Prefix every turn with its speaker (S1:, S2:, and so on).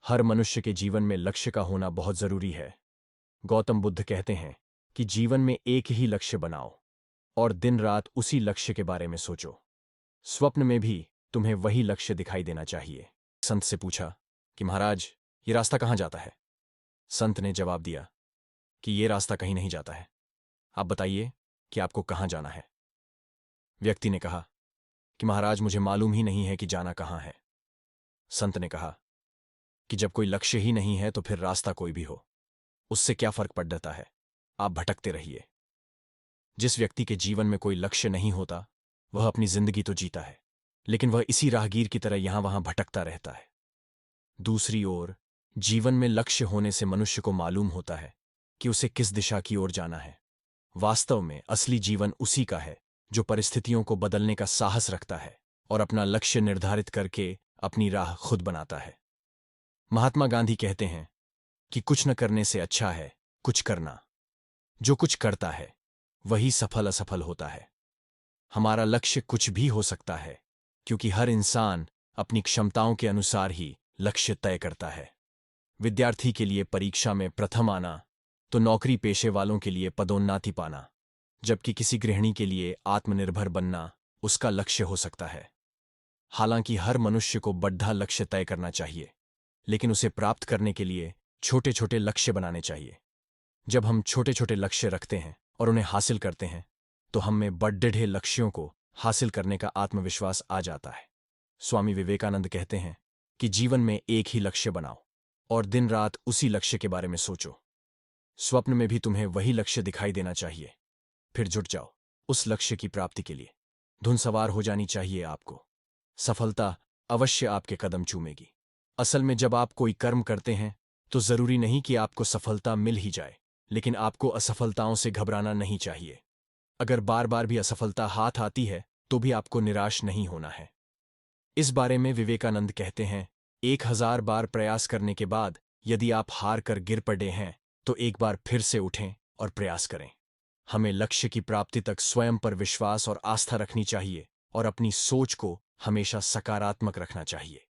S1: हर मनुष्य के जीवन में लक्ष्य का होना बहुत जरूरी है। गौतम बुद्ध कहते हैं कि जीवन में एक ही लक्ष्य बनाओ और दिन रात उसी लक्ष्य के बारे में सोचो। स्वप्न में भी तुम्हें वही लक्ष्य दिखाई देना चाहिए। संत से पूछा कि महाराज, ये रास्ता कहाँ जाता है? संत ने जवाब दिया कि ये रास्ता कहीं नहीं जाता है। आप बताइए कि आपको कहाँ जाना है? व्यक्ति ने कहा कि महाराज, मुझे मालूम ही नहीं है कि जाना कहाँ है। संत ने कहा कि जब कोई लक्ष्य ही नहीं है तो फिर रास्ता कोई भी हो, उससे क्या फर्क पड़ता है? आप भटकते रहिए। जिस व्यक्ति के जीवन में कोई लक्ष्य नहीं होता, वह अपनी जिंदगी तो जीता है, लेकिन वह इसी राहगीर की तरह यहां वहां भटकता रहता है। दूसरी ओर, जीवन में लक्ष्य होने से मनुष्य को मालूम होता है कि उसे किस दिशा की ओर जाना है। वास्तव में असली जीवन उसी का है जो परिस्थितियों को बदलने का साहस रखता है और अपना लक्ष्य निर्धारित करके अपनी राह खुद बनाता है। महात्मा गांधी कहते हैं कि कुछ न करने से अच्छा है कुछ करना। जो कुछ करता है वही सफल असफल होता है। हमारा लक्ष्य कुछ भी हो सकता है, क्योंकि हर इंसान अपनी क्षमताओं के अनुसार ही लक्ष्य तय करता है। विद्यार्थी के लिए परीक्षा में प्रथम आना तो नौकरी पेशे वालों के लिए पदोन्नति पाना, जबकि किसी गृहिणी के लिए आत्मनिर्भर बनना उसका लक्ष्य हो सकता है। हालांकि हर मनुष्य को बड़ा लक्ष्य तय करना चाहिए, लेकिन उसे प्राप्त करने के लिए छोटे छोटे लक्ष्य बनाने चाहिए। जब हम छोटे छोटे लक्ष्य रखते हैं और उन्हें हासिल करते हैं तो हम में बड़े लक्ष्यों को हासिल करने का आत्मविश्वास आ जाता है। स्वामी विवेकानंद कहते हैं कि जीवन में एक ही लक्ष्य बनाओ और दिन रात उसी लक्ष्य के बारे में सोचो। स्वप्न में भी तुम्हें वही लक्ष्य दिखाई देना चाहिए। फिर जुट जाओ उस लक्ष्य की प्राप्ति के लिए। धुन सवार हो जानी चाहिए आपको। सफलता अवश्य आपके कदम चूमेगी। असल में जब आप कोई कर्म करते हैं तो जरूरी नहीं कि आपको सफलता मिल ही जाए, लेकिन आपको असफलताओं से घबराना नहीं चाहिए। अगर बार बार भी असफलता हाथ आती है तो भी आपको निराश नहीं होना है। इस बारे में विवेकानंद कहते हैं, 1000 बार प्रयास करने के बाद यदि आप हार कर गिर पड़े हैं तो एक बार फिर से उठें और प्रयास करें। हमें लक्ष्य की प्राप्ति तक स्वयं पर विश्वास और आस्था रखनी चाहिए और अपनी सोच को हमेशा सकारात्मक रखना चाहिए।